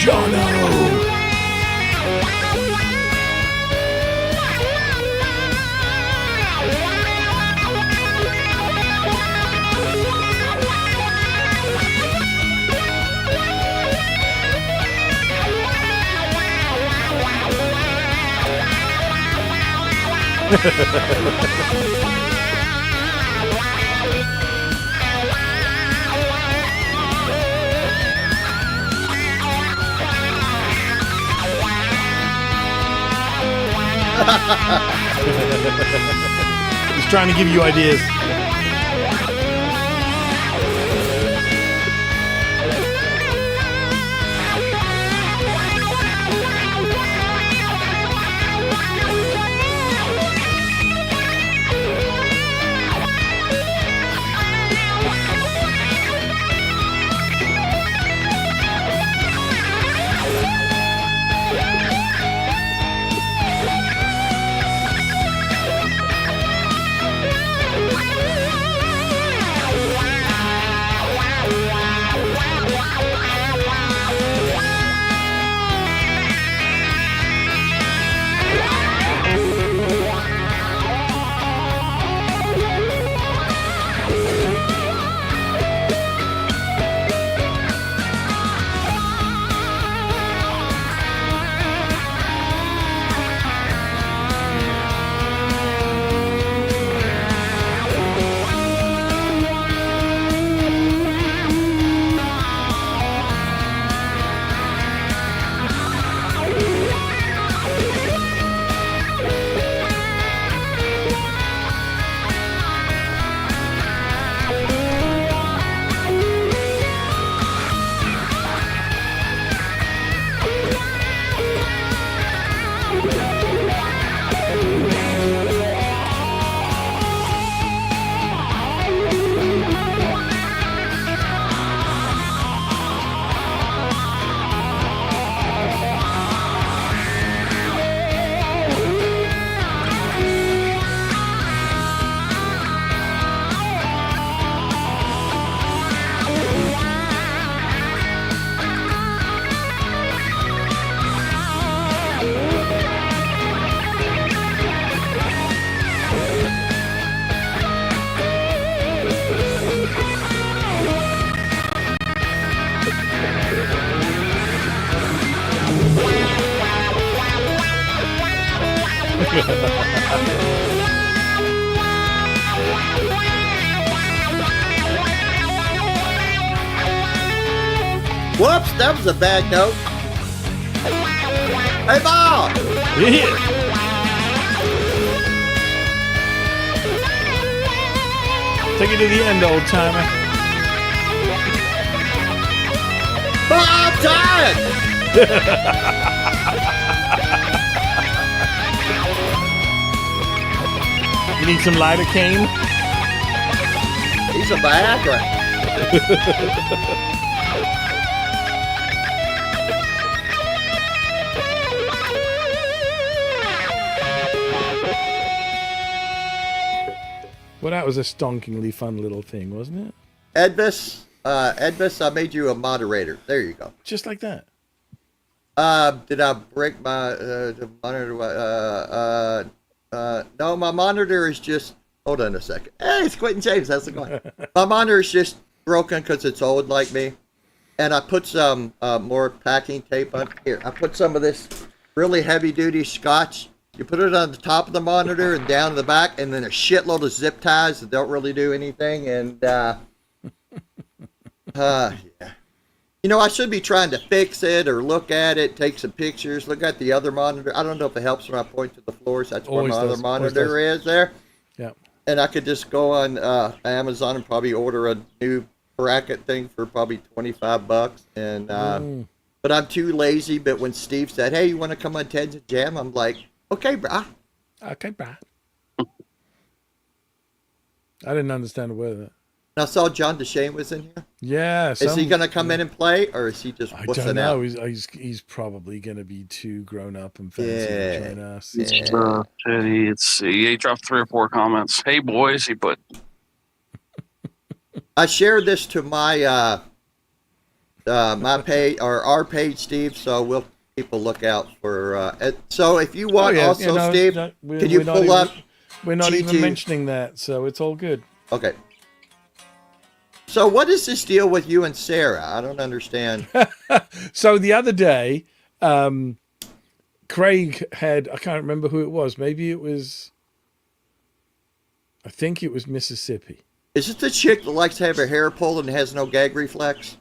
Jono. He's trying to give you ideas. Whoops, that was a bad note. Hey, Bob! Yeah. Take it to the end, old timer. Bob, tired! You need some lidocaine? He's a Viagra. Well, that was a stonkingly fun little thing, wasn't it? Edvis, I made you a moderator. There you go. Just like that. Did I break my monitor? No, my monitor is just. Hold on a second. Hey, it's Quentin James. How's it going? My monitor is just broken because it's old like me, and I put some more packing tape on here. I put some of this really heavy-duty Scotch. You put it on the top of the monitor and down the back, and then a shitload of zip ties that don't really do anything. And yeah. You know, I should be trying to fix it or look at it, take some pictures, look at the other monitor. I don't know if it helps when I point to the floors. That's where my other monitor is there. Yeah. And I could just go on Amazon and probably order a new bracket thing for probably $25. And but I'm too lazy. But when Steve said, "Hey, you want to come on Ted's and Jam?" I'm like, "Okay, brah." Okay, brah. I didn't understand a word of that. And I saw John DeShane was in here. Yeah. Is he going to come in and play, or is he just I wussing don't know. out? He's probably going to be too grown up and fancy to join us. He dropped 3 or 4 comments. Hey, boys, he put. I shared this to my my page or our page, Steve. So we'll keep a lookout for. So if you want, Steve, can you pull up? We're not even G2? mentioning that, so it's all good. Okay. So what is this deal with you and Sarah? I don't understand. So the other day, Craig had, I can't remember who it was. Maybe it was, I think it was Mississippi. Is it the chick that likes to have her hair pulled and has no gag reflex?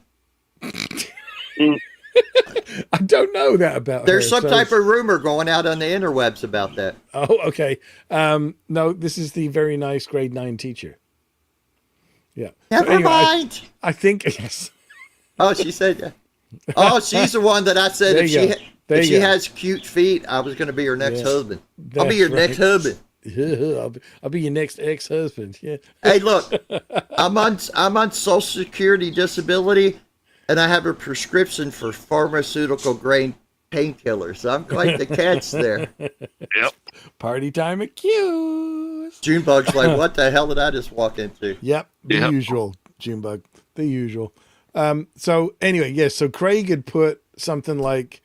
I don't know that about There's her, some type of rumor going out on the interwebs about that. Oh, okay. No, this is the very nice grade 9 teacher. Yeah. Never anyway, mind. I think, yes. Oh, she said, yeah. Oh, she's the one that I said There if you go. There if you she go. has cute feet, I was going to be her next Yes. husband. I'll be your That's next right. husband. I'll be your next ex-husband. Yeah. Hey, look, I'm on Social Security disability, and I have a prescription for pharmaceutical grade painkillers. I'm quite the catch there. Yep. Party time at Q's. Junebug's like, what the hell did I just walk into? Yep. The Yep. usual, Junebug. The usual. So anyway, yes. So Craig had put something like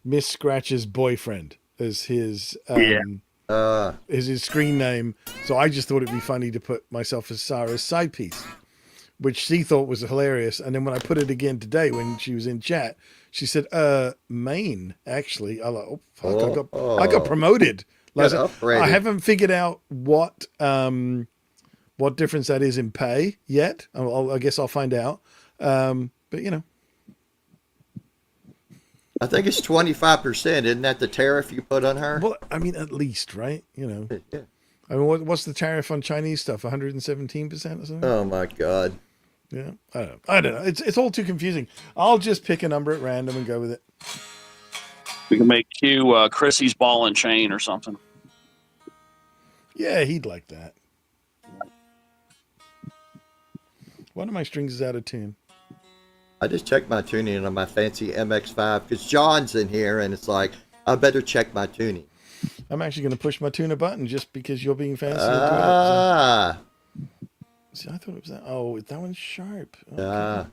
Miss Scratch's boyfriend as his is his screen name. So I just thought it'd be funny to put myself as Sarah's side piece, which she thought was hilarious. And then when I put it again today, when she was in chat, she said, Maine, actually. I like, oh, fuck, I got promoted. Like, Got upgraded. I haven't figured out what difference that is in pay yet. I guess I'll find out. But you know, I think it's 25%. Isn't that the tariff you put on her? well, I mean, at least, right? You know, Yeah. I mean, what's the tariff on Chinese stuff? 117% or something? Oh my God. Yeah, I don't know. It's all too confusing. I'll just pick a number at random and go with it. We can make Q Chrissy's ball and chain or something. Yeah, he'd like that. One of my strings is out of tune. I just checked my tuning on my fancy MX5 because John's in here, and it's like, I better check my tuning. I'm actually going to push my tuner button just because you're being fancy. Ah. See, I thought it was that. Oh, that one's sharp. Okay.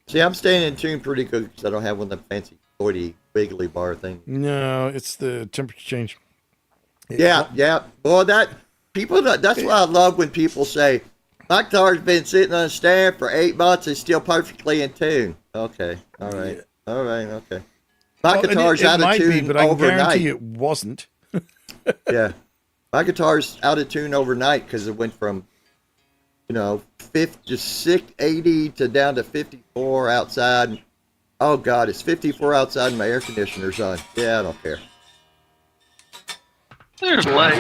See, I'm staying in tune pretty good because I don't have one of the fancy 40 wiggly bar things. No, it's the temperature change. Yeah. Well, that's what I love when people say, my guitar's been sitting on a stand for 8 months and still perfectly in tune. Okay. All right. Okay. My guitar's it out of might tune be, but I can overnight. guarantee it wasn't. Yeah. My guitar's out of tune overnight because it went from, 80 to down to 54 outside. Oh, God, it's 54 outside and my air conditioner's on. Yeah, I don't care. There's Lay.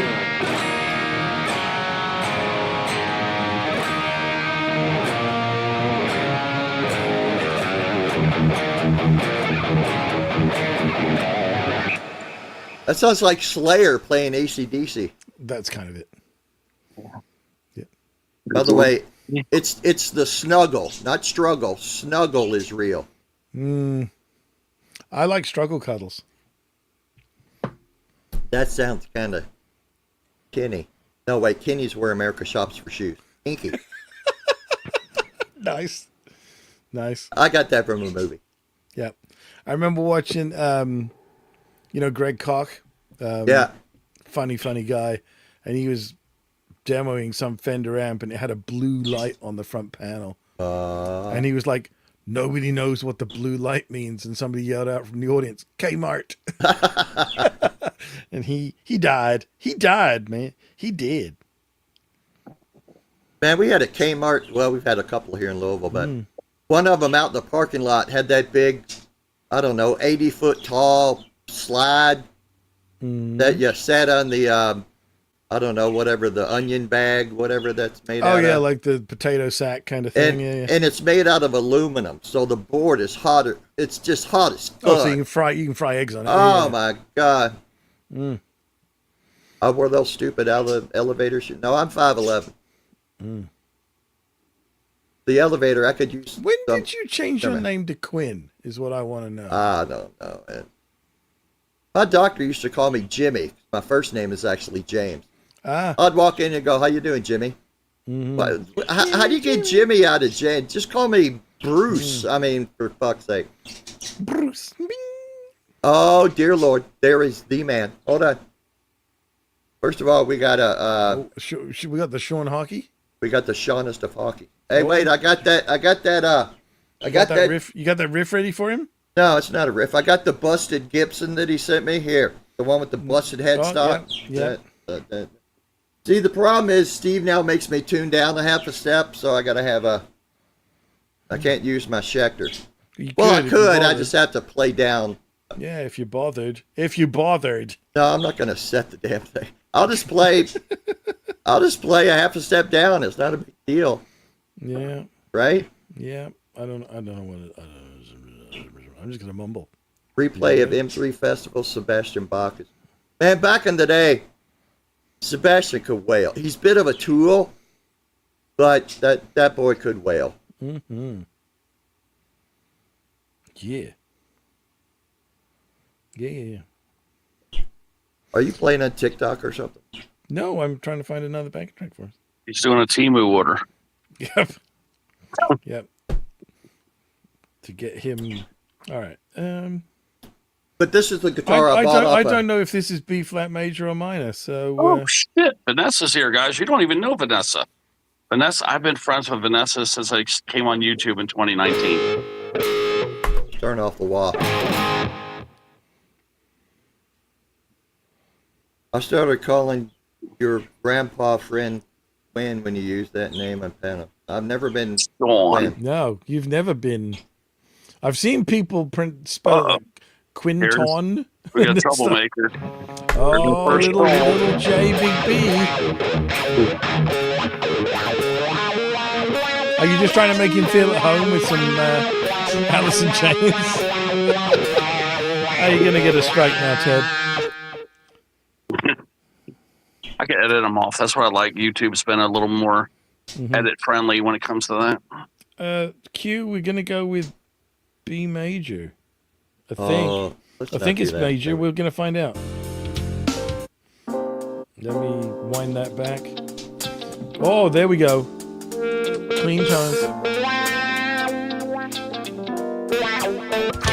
That sounds like Slayer playing AC/DC. That's kind of it. Yeah. By the way, it's the snuggle, not struggle. Snuggle is real. I like struggle cuddles. That sounds kind of Kenny. No, wait, Kenny's where America shops for shoes. Kinky. Nice. I got that from a movie. Yeah. I remember watching, Greg Koch. Yeah. Funny guy. And he was demoing some Fender amp and it had a blue light on the front panel. And he was like, nobody knows what the blue light means. And somebody yelled out from the audience, Kmart. And he died. He died, man. He did. Man, we had a Kmart. Well, we've had a couple here in Louisville, but one of them out in the parking lot had that big, 80-foot tall slide that you sat on the, whatever, the onion bag, whatever that's made out of. Oh, yeah, like the potato sack kind of thing. And, Yeah. and it's made out of aluminum, so the board is hotter. It's just hot as fuck. Oh, so you can fry eggs on it. Oh Yeah. my God. I wore those stupid elevator shoes. No, I'm 5'11". The elevator, I could use. When did you change your name to Quinn, is what I want to know. I don't know, man. My doctor used to call me Jimmy. My first name is actually James. I'd walk in and go, how you doing, Jimmy? How do you get Jimmy out of James? Just call me Bruce. I mean, for fuck's sake. Bruce. Bing. Oh, dear Lord. There is the man. Hold on. First of all, we got We got the Sean Hockey. we got the Shaunest of hockey. Hey, wait, I got that riff. You got that riff ready for him? No, it's not a riff. I got the busted Gibson that he sent me here. The one with the busted headstock. Yeah. See, the problem is Steve now makes me tune down a half a step, so I got to have I can't use my Schecter. Well, I could. I just have to play down. Yeah, if you bothered. If you bothered. No, I'm not going to set the damn thing. I'll just play a half a step down. It's not a big deal. Yeah. Right? Yeah. I don't know what I'm just going to mumble. Replay of M3 Festival, Sebastian Bach. Man, back in the day, Sebastian could wail. He's a bit of a tool, but that boy could wail. Mm-hmm. Yeah. Yeah. Are you playing on TikTok or something? No, I'm trying to find another backing track for us. He's doing a Temu order. Yep. Yep. To get him. All right. But this is the guitar I bought I don't know if this is B flat major or minor. So. Oh shit! Vanessa's here, guys. You don't even know Vanessa. Vanessa, I've been friends with Vanessa since I came on YouTube in 2019. Turn off the wall. I started calling your grandpa friend Quinn when you used that name on Pano. I've never been Gone. No, you've never been. I've seen people spell like Quinton. We got troublemaker. Oh, little J, big B. Are you just trying to make him feel at home with some Alice in Chains? How are you going to get us straight now, Ted? I can edit them off. That's why I like YouTube's been a little more edit friendly when it comes to that. Q, we're going to go with B major. I think. I think it's major. We're going to find out. Let me wind that back. Oh, there we go. Clean tones.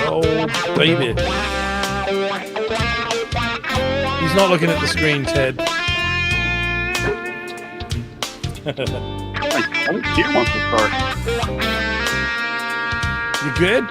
Oh, baby. He's not looking at the screen, Ted. I think Q wants to start. You good?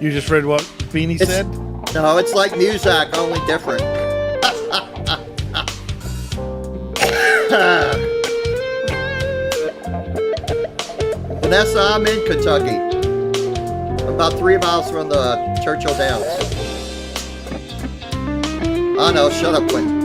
You just read what Beanie said? No, it's like Muzak, only different. Vanessa, I'm in Kentucky. I'm about 3 miles from the Churchill Downs. Oh no, shut up, Quentin.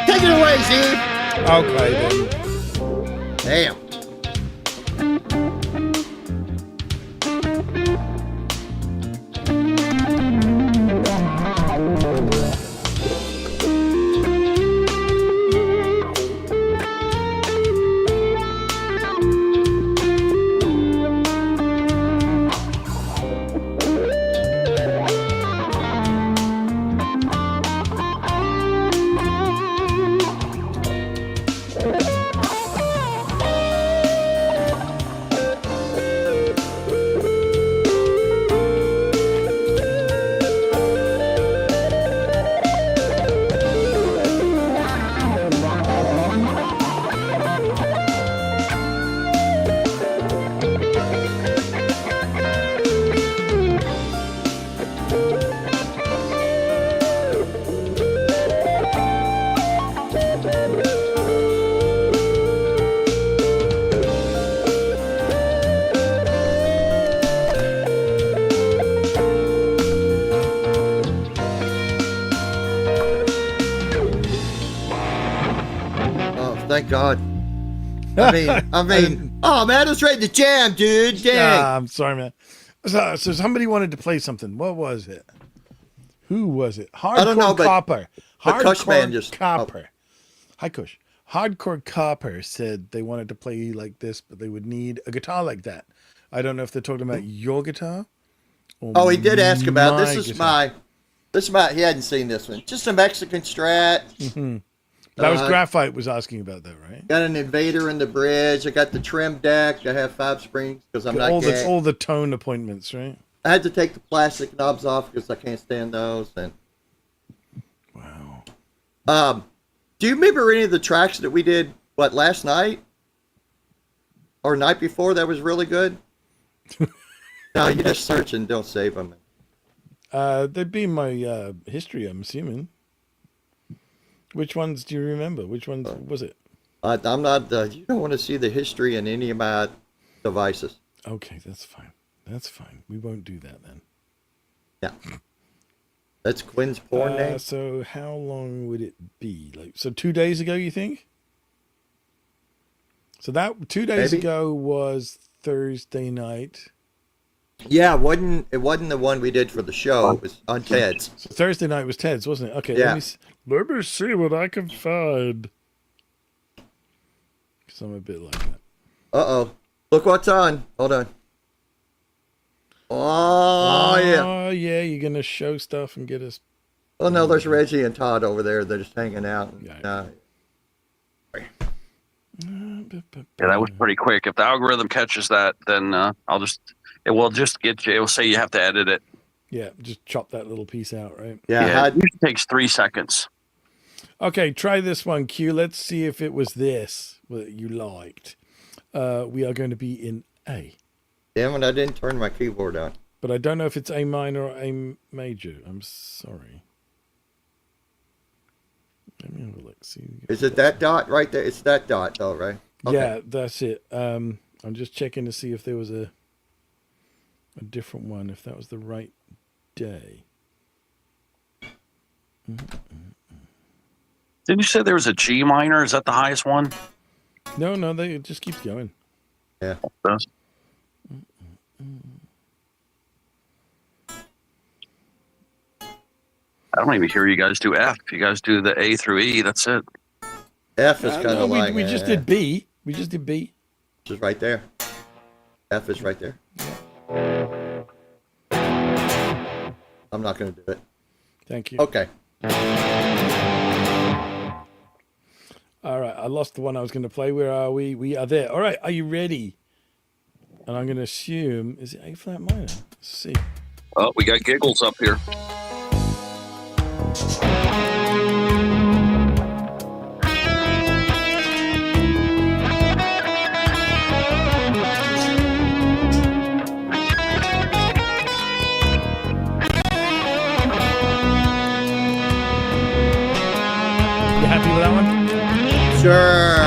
Take it away, Z. Okay, then. Damn. Thank God. I mean, oh man, it's ready to jam, dude. Dang. I'm sorry, man. So somebody wanted to play something. What was it? Who was it? Hardcore don't know, but Copper. Cushman just- Copper. Hi, Kush. Hardcore Copper said they wanted to play like this, but they would need a guitar like that. I don't know if they're talking about your guitar. Or Oh, he did ask about my this. Is guitar. my. He hadn't seen this one. Just a Mexican Strat. Mm-hmm. That was Graphite was asking about that, right? Got an Invader in the bridge. I got the trim deck. I have 5 springs because I'm not gay. all the tone appointments, right? I had to take the plastic knobs off because I can't stand those. And wow. Do you remember any of the tracks that we did? What, last night or night before? That was really good. No, you just search and don't save them. They'd be my history, I'm assuming. Which ones do you remember? Which ones was it? I'm not. You don't want to see the history in any of my devices. Okay, that's fine. That's fine. We won't do that then. Yeah. That's Quinn's porn name. So how long would it be? Like, so 2 days ago, you think? So that 2 days Maybe. ago was Thursday night. Yeah, it wasn't the one we did for the show. It was on Ted's. So Thursday night was Ted's, wasn't it? Okay, Yeah. let me see what I can find. Because I'm a bit like that. Uh-oh. Look what's on. Hold on. Oh, yeah. Oh, yeah, you're going to show stuff and get us... Oh, no, there's Reggie and Todd over there. They're just hanging out. Yeah. Yeah, that was pretty quick. If the algorithm catches that, then it will just get you. It will say you have to edit it. Yeah, just chop that little piece out, right? Yeah. It usually takes 3 seconds. Okay, try this one, Q. Let's see if it was this that you liked. We are going to be in A. Damn it, I didn't turn my keyboard on. But I don't know if it's A minor or A major. I'm sorry. Let me have a look. See. Is it that dot right there? It's that dot, though, right? Okay. Yeah, that's it. I'm just checking to see if there was a different one, if that was the right day. Didn't you say there was a G minor? Is that the highest one? No, it just keeps going. Yeah. Does? I don't even hear you guys do F. If you guys do the A through E, that's it. F is kind No, of like... we just did B. We just did B. Just right there. F is right there. I'm not going to do it. Thank you. Okay. All right, I lost the one I was going to play. Where are we? We are there. All right, are you ready? And I'm going to assume, is it A flat minor? Let's see. Oh, we got giggles up here. You happy with that one? Sure.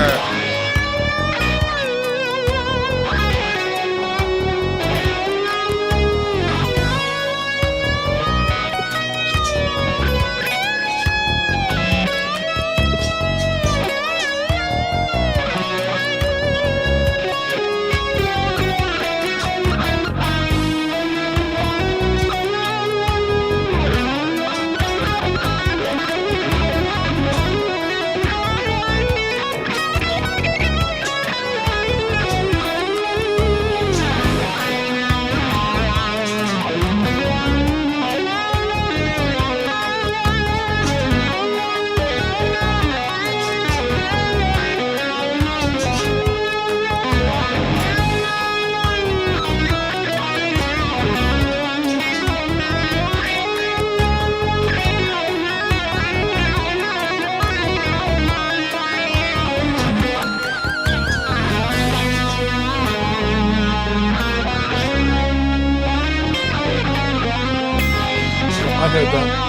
I heard that.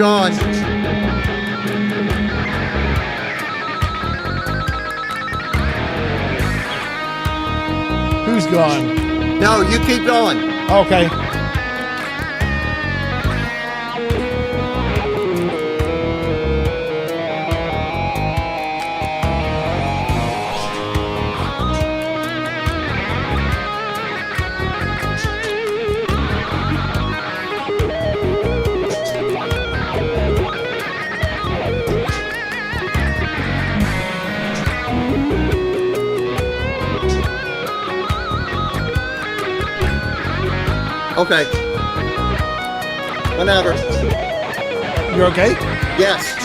going. Who's gone? No, you keep going. Okay. Okay. Whenever. You're okay? Yes.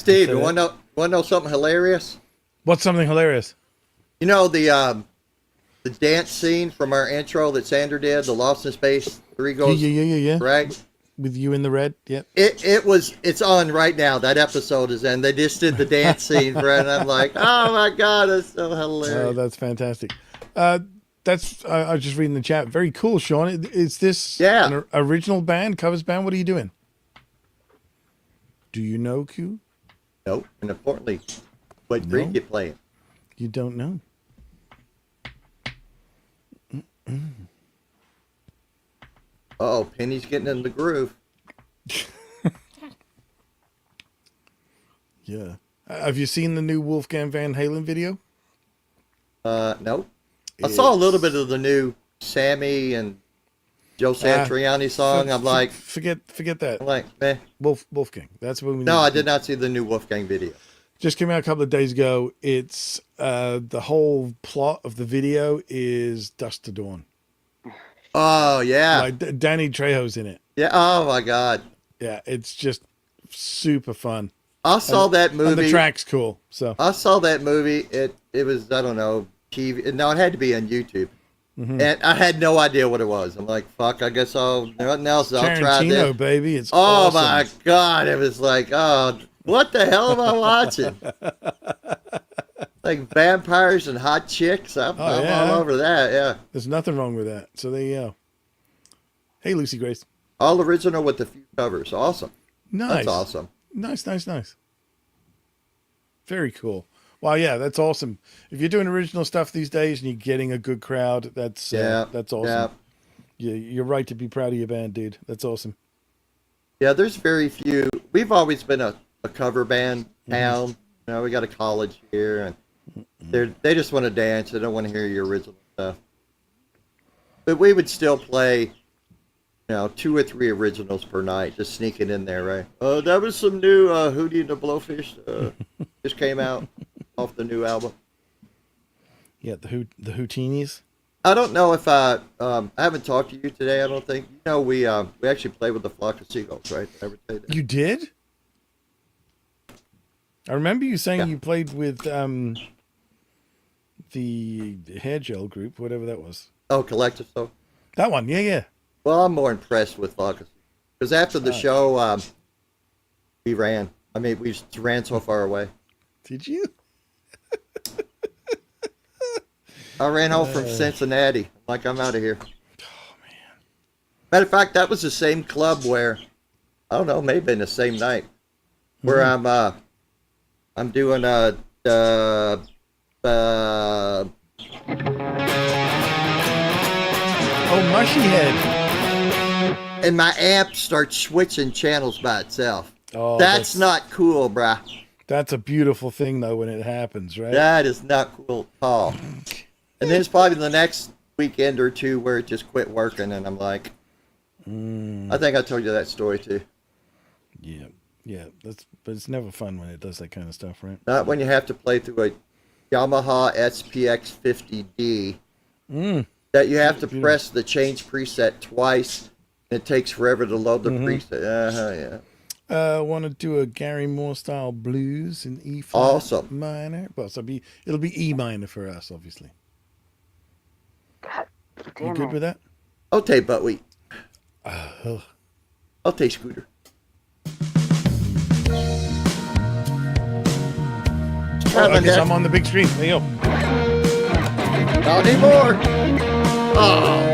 Steve, you want to know something hilarious? What's something hilarious? You know the dance scene from our intro that Sander did, the Lost in Space 3 goes, Yeah. right? With you in the red, yep. It's on right now. That episode is in. They just did the dance scene for it, and I'm like, oh my god, that's so hilarious. Oh, that's fantastic. I was just reading the chat. Very cool, Sean. Is this an original band, covers band? What are you doing? Do you know, Q? Nope. And importantly, what group you playing? You don't know. Oh, Penny's getting in the groove. Yeah. Have you seen the new Wolfgang Van Halen video? Nope. I saw a little bit of the new Sammy and Joe Satriani song. I'm like, forget that. I'm like, meh. Wolfgang. That's what we. No, I did not see the new Wolfgang video. Just came out a couple of days ago. It's the whole plot of the video is Dusk to Dawn. Oh yeah, like Danny Trejo's in it. Yeah. Oh my god. Yeah, it's just super fun. I saw that movie. And the track's cool. So I saw that movie. It was, I don't know, TV. No, it had to be on YouTube. Mm-hmm. And I had no idea what it was. I'm like, fuck, I guess nothing else. I'll try this. Tarantino, baby. It's oh awesome. My god. It was like, oh, what the hell am I watching? Like vampires and hot chicks. I'm all over that. Yeah. There's nothing wrong with that. So there you go. Hey, Lucy Grace. All original with a few covers. Awesome. Nice. That's awesome. Nice. Very cool. Well, yeah, that's awesome. If you're doing original stuff these days and you're getting a good crowd, that's awesome. Yeah. You're right to be proud of your band, dude. That's awesome. Yeah, there's very few. We've always been a cover band town. You know, we got a college here, and they just want to dance. They don't want to hear your original stuff. But we would still play, 2 or 3 originals per night, just sneaking in there, right? Oh, that was some new Hootie and the Blowfish. Just came out off the new album. Yeah, the Houtinis. I don't know if I haven't talked to you today. I don't think. We actually played with the Flock of Seagulls, right? Did I ever tell you that? You did? I remember you saying you played with the hair gel group, whatever that was. Oh, Collective Soul. That one, yeah. Well, I'm more impressed with Flock of Seagulls because after the show, we ran. I mean, we just ran so far away. Did you? I ran home from Cincinnati. Like, I'm out of here. Oh, man. Matter of fact, that was the same club where, I don't know, maybe in the same night, where I'm doing oh, Mushy Head. And my amp starts switching channels by itself. Oh, that's not cool, bruh. That's a beautiful thing, though, when it happens, right? That is not cool at all. And then it's probably the next weekend or two where it just quit working, and I'm like, I think I told you that story too. Yeah. But it's never fun when it does that kind of stuff, right? Not when you have to play through a Yamaha SPX 50D. That you have to press the change preset twice, and it takes forever to load the preset. I want to do a Gary Moore style blues in E flat awesome. minor. Well, so it'll be E minor for us, obviously. God damn you good with that? I'll take Buckwheat. I'll take Scooter. I guess I'm on the big screen. There you go. Not anymore. Oh.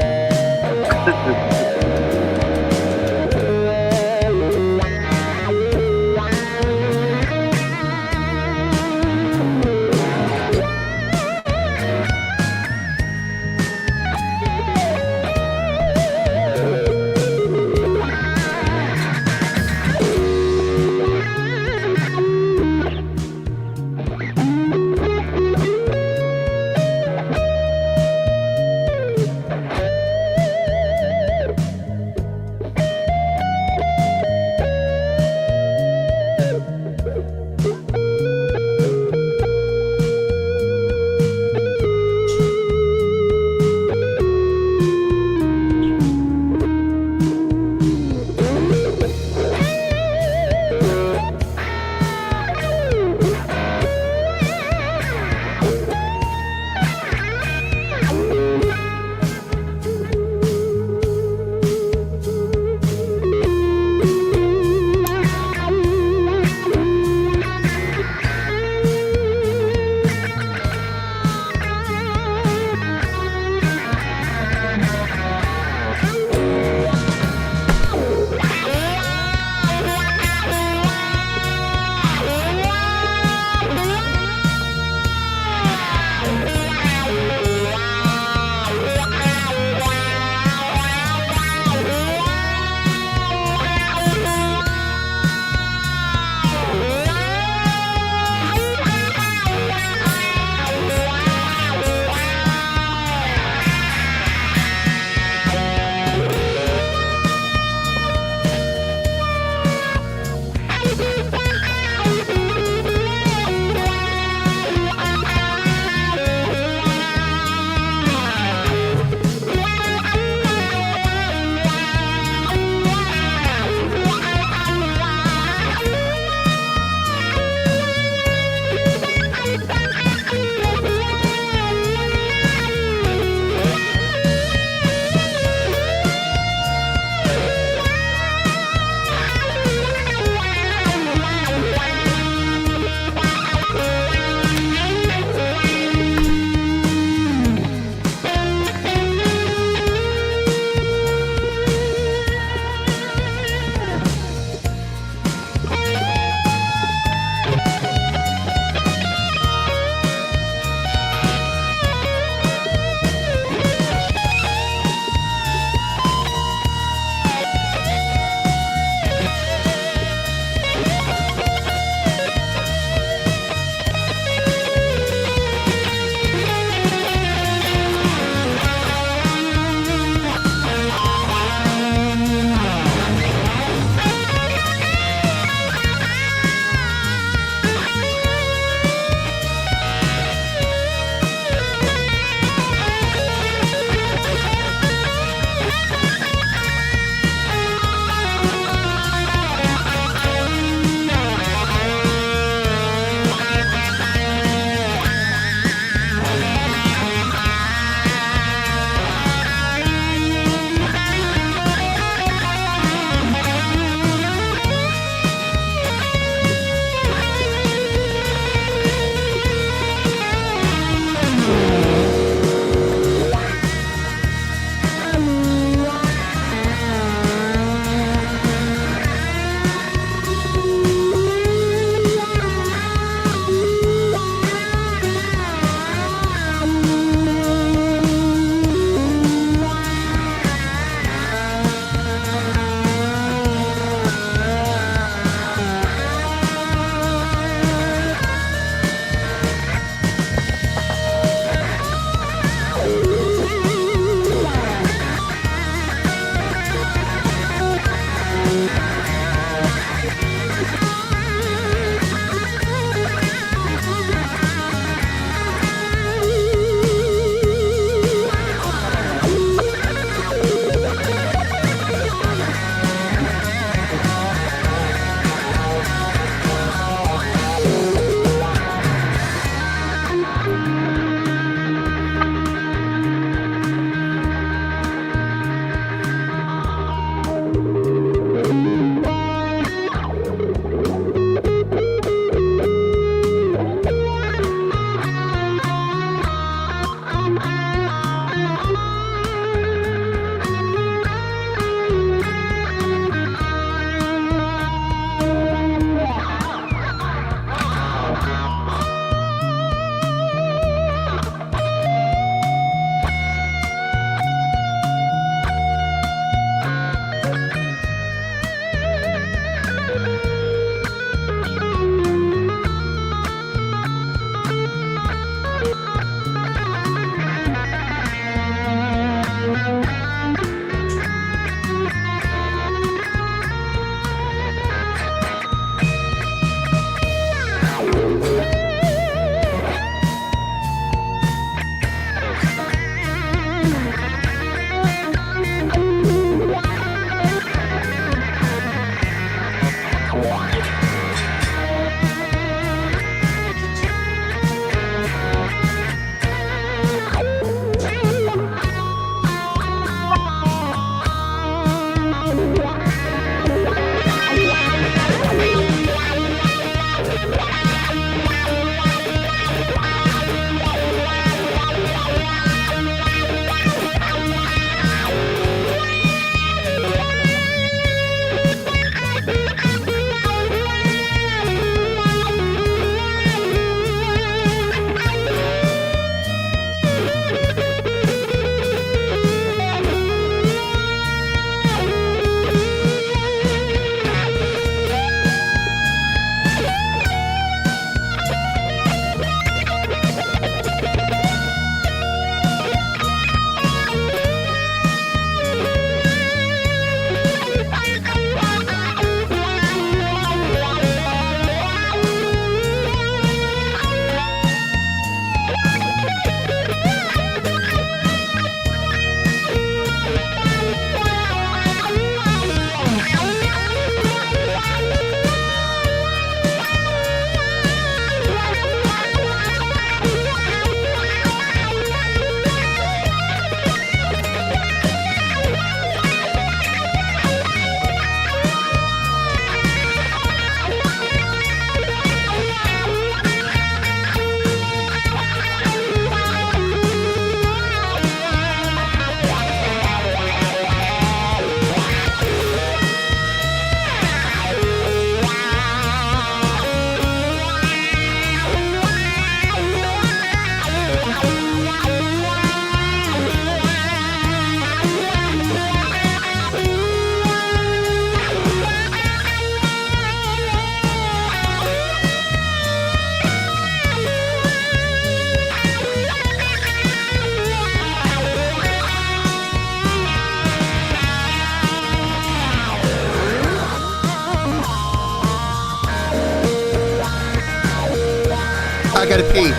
I gotta pee.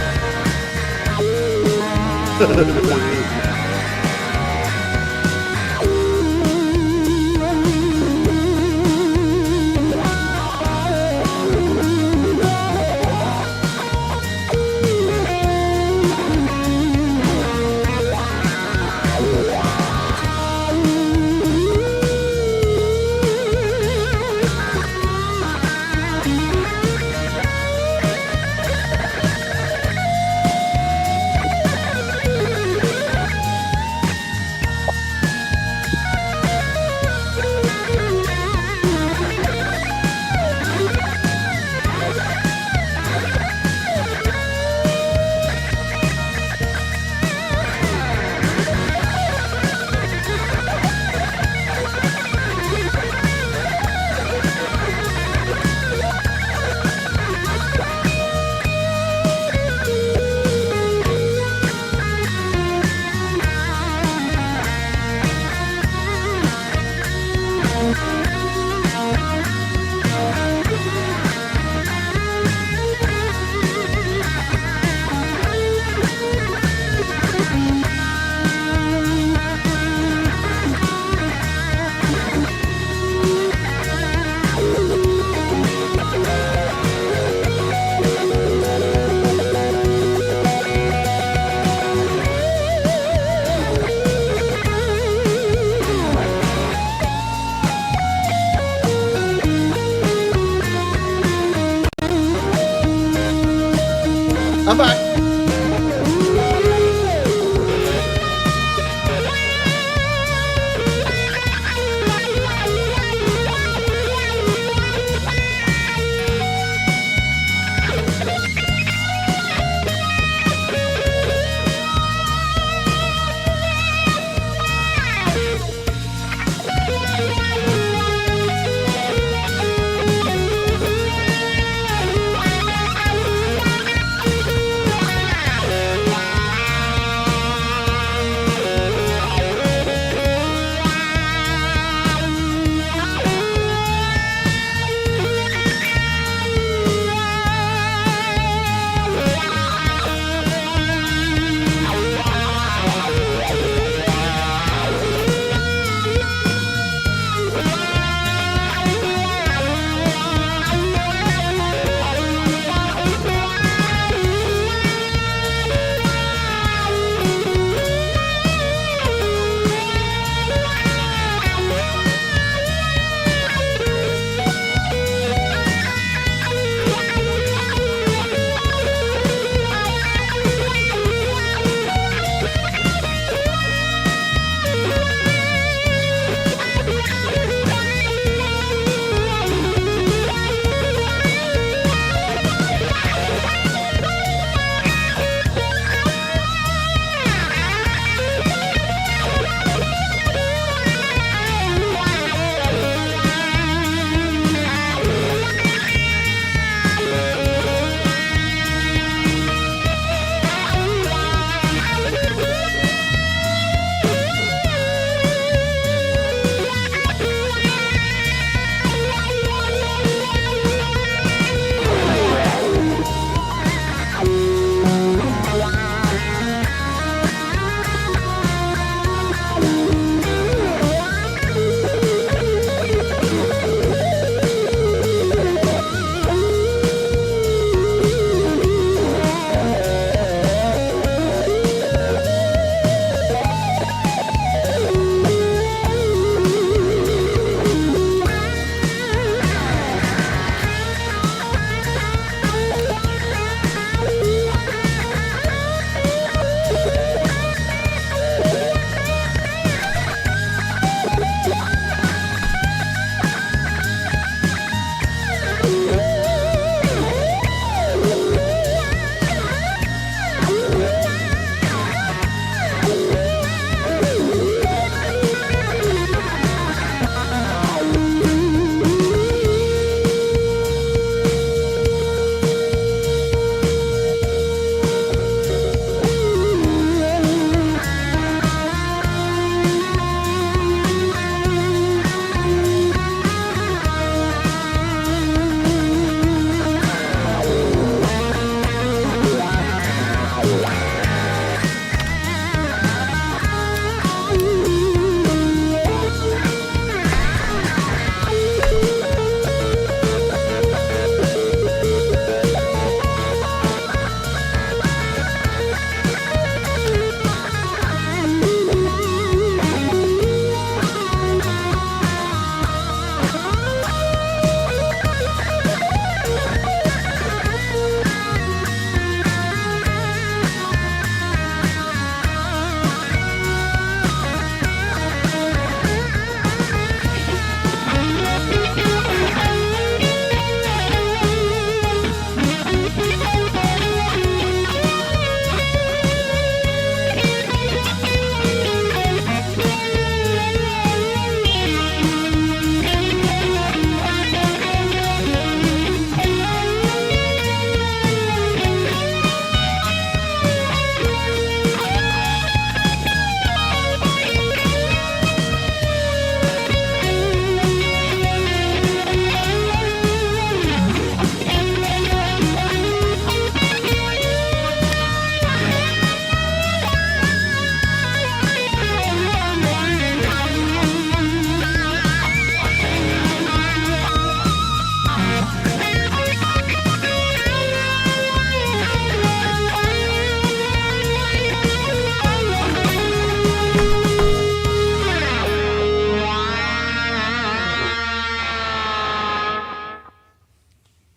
I'm back.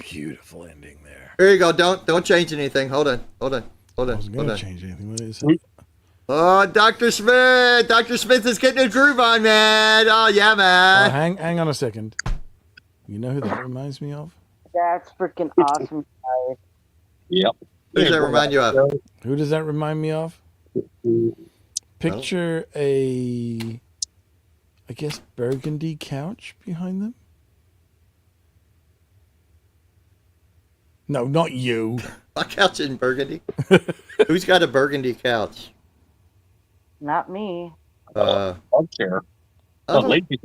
beautiful ending there. Here you go. Don't change anything. Hold on. I wasn't going to change anything. What is it? Oh, Dr. Smith. Dr. Smith is getting a groove on, man. Oh, yeah, man. Hang on a second. You know who that reminds me of? That's freaking awesome, guys. Yep. Who does that remind you of? Who does that remind me of? Picture a, I guess, burgundy couch behind them. No, not you. My couch in burgundy. Who's got a burgundy couch? Not me. I care. Oh. Lazy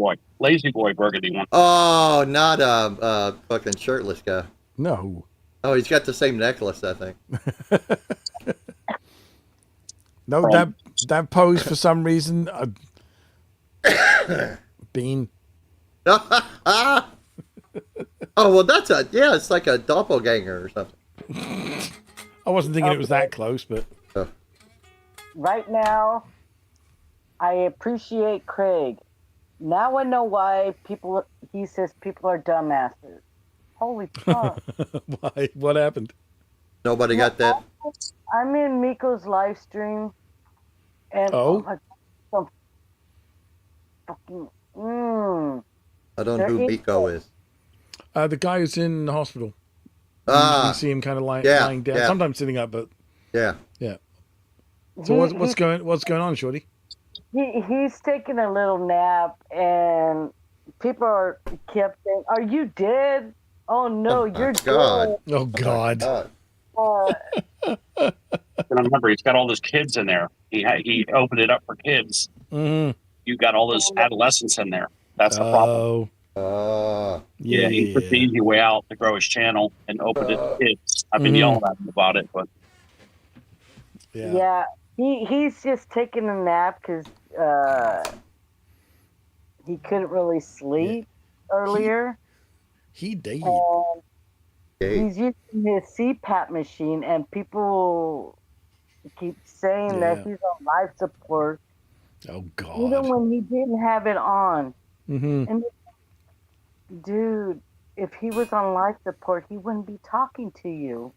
boy burgundy one. Oh, not a fucking shirtless guy. No. Oh, he's got the same necklace, I think. No, that pose for some reason. Bean. Oh, well, it's like a doppelganger or something. I wasn't thinking it was that close, but Right now, I appreciate Craig. Now I know why he says people are dumbasses. Holy fuck. why? What happened? Nobody got that? I'm in Miko's live stream, and Oh? my God, so fucking. I don't know who Miko is. The guy who's in the hospital. You see him kind of lying down, yeah. sometimes sitting up, but Yeah. yeah. So what's going on, Shorty? He's taking a little nap, and people kept saying, "Are you dead? Oh no, you're God. dead." Oh God. And remember, he's got all those kids in there. He opened it up for kids. Mm-hmm. You got all those adolescents in there. That's the problem. Yeah. He took the easy way out to grow his channel and open it to kids. I've been yelling at him about it, but Yeah. He's just taking a nap because he couldn't really sleep earlier. He dated. He's using his CPAP machine, and people keep saying that he's on life support. Oh God. Even when he didn't have it on. Mm-hmm. And dude, if he was on life support, he wouldn't be talking to you.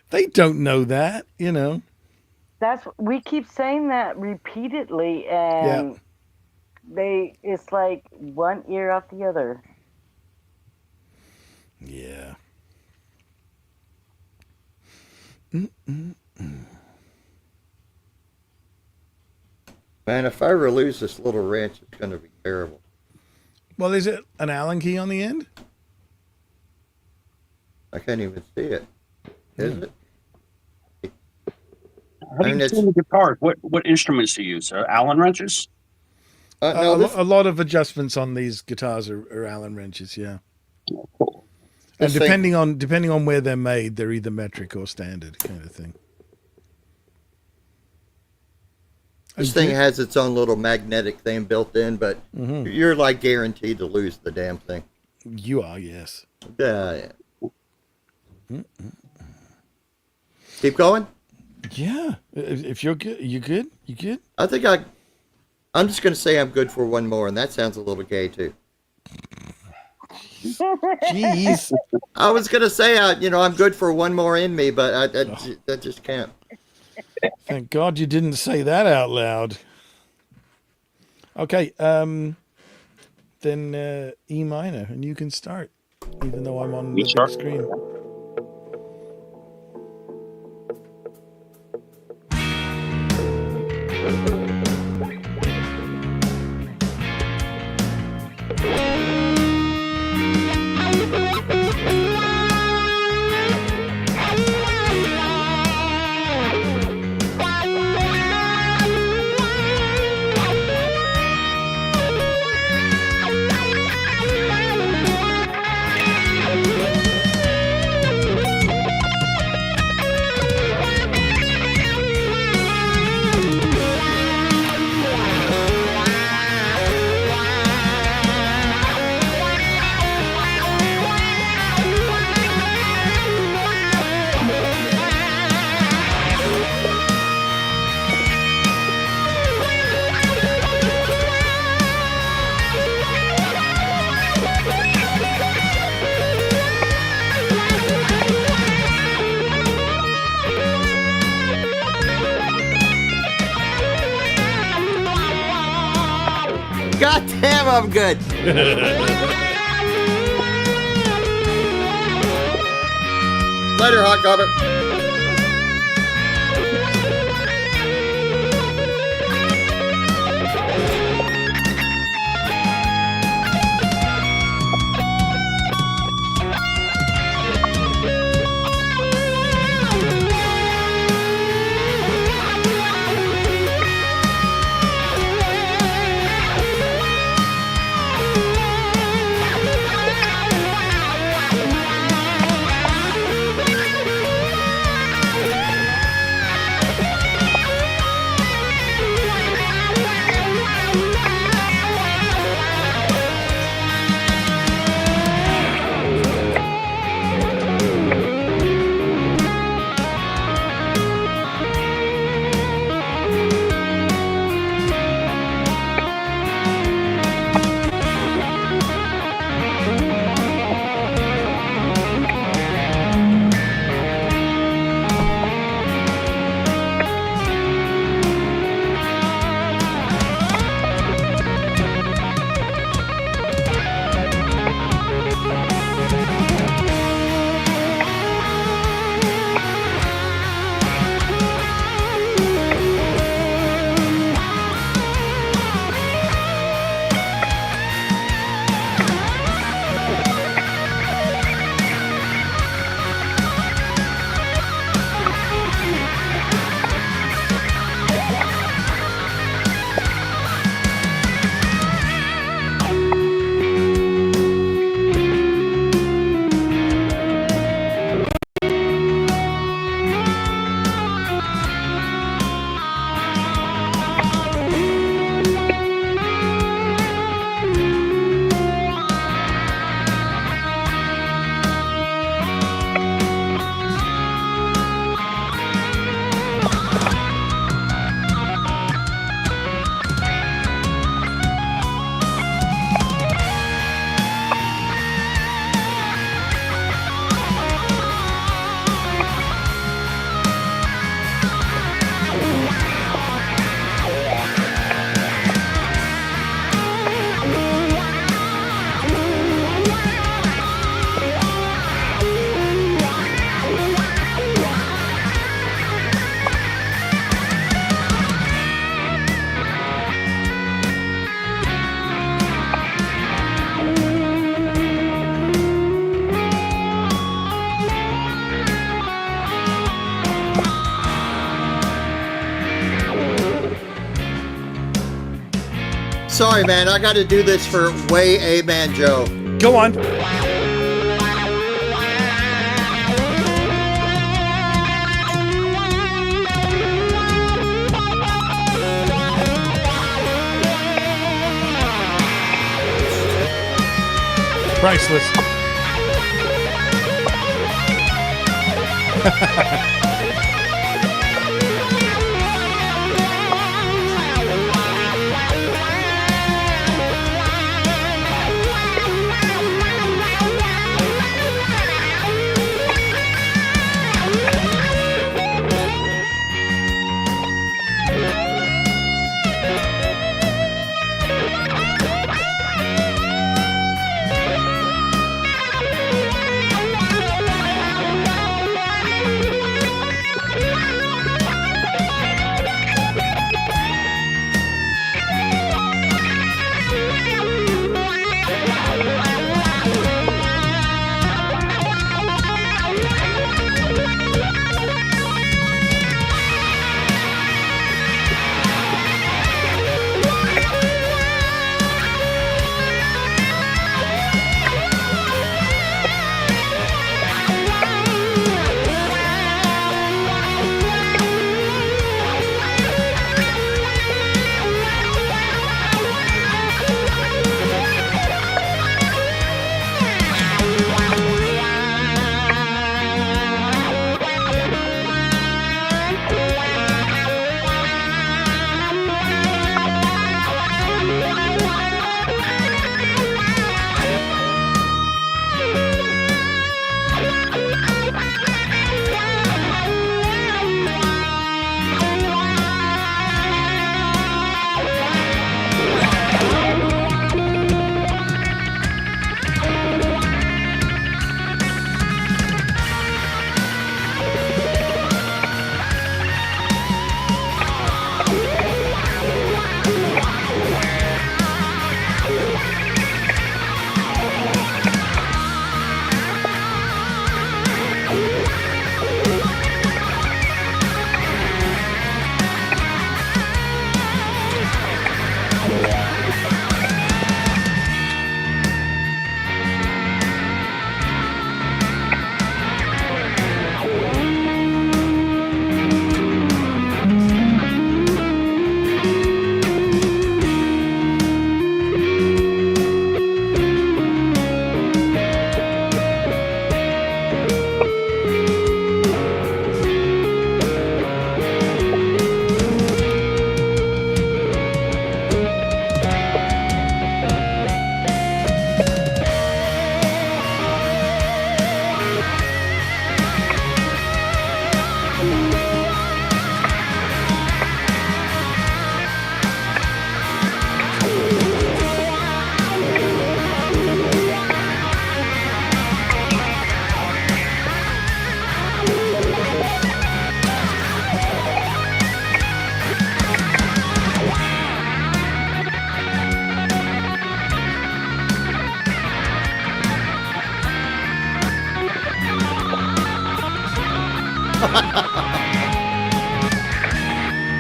They don't know that, you know. We keep saying that repeatedly, and it's like one ear out the other. Yeah. Man, if I ever lose this little ranch, it's going to be terrible. Well, is it an Allen key on the end? I can't even see it. Is it? how do you tune the guitars? What instruments do you use? Allen wrenches? No, a lot of adjustments on these guitars are Allen wrenches, yeah. Cool. And depending on where they're made, they're either metric or standard kind of thing. This thing has its own little magnetic thing built in, but you're like guaranteed to lose the damn thing. You are, yes. Yeah. Keep going? Yeah. If you're good, you good? You good? I think I'm just going to say I'm good for one more, and that sounds a little gay, too. Jeez. I was going to say, I'm good for one more in me, but I just can't. Thank God you didn't say that out loud. Okay, then E minor, and you can start, even though I'm on the big screen. I'm good. Later, hot gobber. Sorry, man. I got to do this for Way A-Man Joe. Go on. Priceless.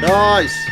Nice.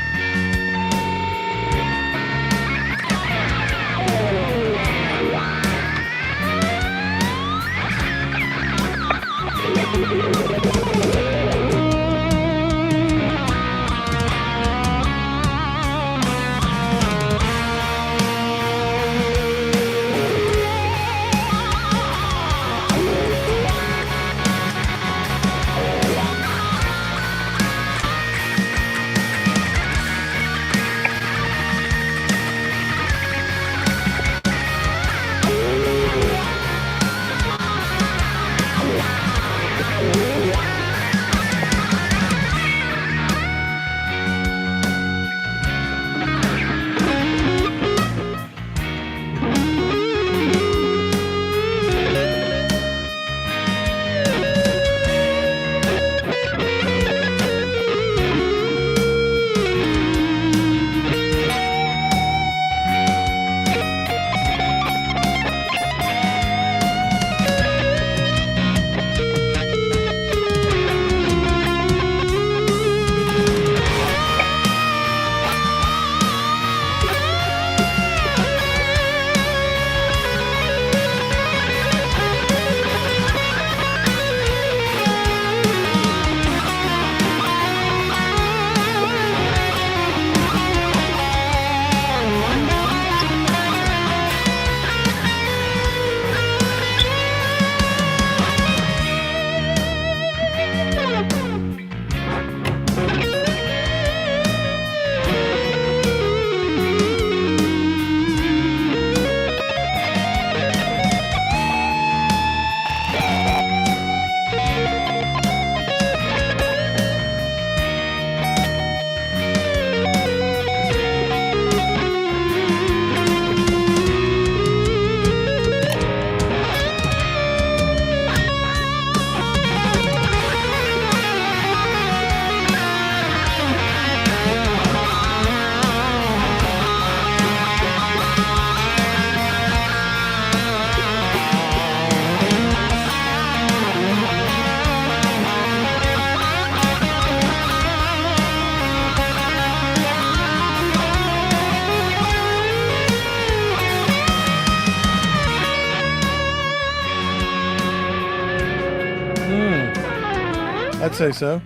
I'd say so.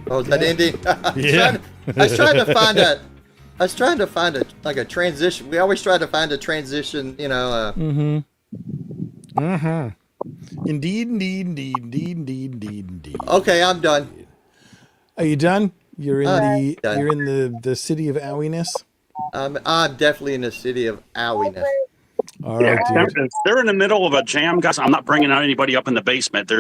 Oh, is that Indy? Yeah. I was trying to find a. I was trying to find a transition. We always try to find a transition, you know. Indeed. Okay, I'm done. Are you done? You're in Done. you're in the city of Owiness. I'm definitely in the city of Owiness. All right, dude. If they're in the middle of a jam, guys, I'm not bringing out anybody up in the basement.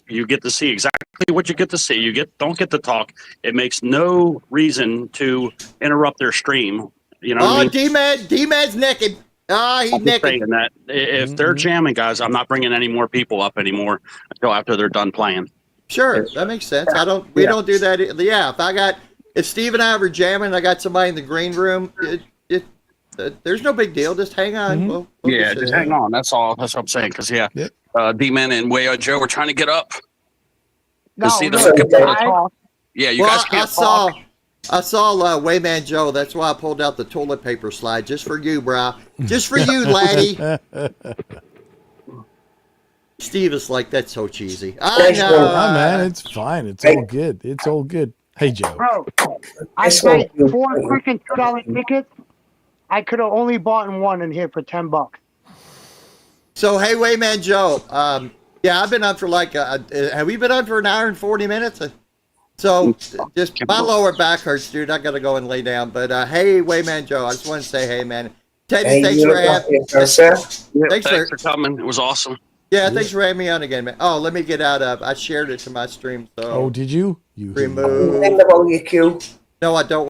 You get to see exactly what you get to see. Don't get to talk. It makes no reason to interrupt their stream. You know what I mean? D-Mad's naked. He's I'm just naked. saying that if they're jamming, guys, I'm not bringing any more people up anymore until after they're done playing. Sure, that makes sense. We don't do that. Yeah, if Steve and I were jamming, and I got somebody in the green room. There's no big deal. Just hang on. We'll Just hang on. That's all. That's what I'm saying. Because D-Man and Wayo Joe were trying to get up. No, See the no, yeah, you Well, guys can't talk. I saw Wayman Joe. That's why I pulled out the toilet paper slide just for you, bro. Just for you, laddie. Steve is like, that's so cheesy. I know. Oh, man, it's fine. It's all good. It's all good. Hey, Joe. Bro, I spent 4 freaking $2 tickets. I could have only bought one in here for $10. So, hey, Wayman Joe. Yeah, I've been on for have we been on for an hour and 40 minutes? So, just my lower back hurts, dude. I got to go and lay down. But, hey, Wayman Joe, I just want to say, hey, man. Teddy, thanks for having Thanks for coming. It was awesome. Yeah, thanks for having me on again, man. Oh, let me get out of. I shared it to my stream. So Oh, did you? You remove. Remember all your queue. No, I don't.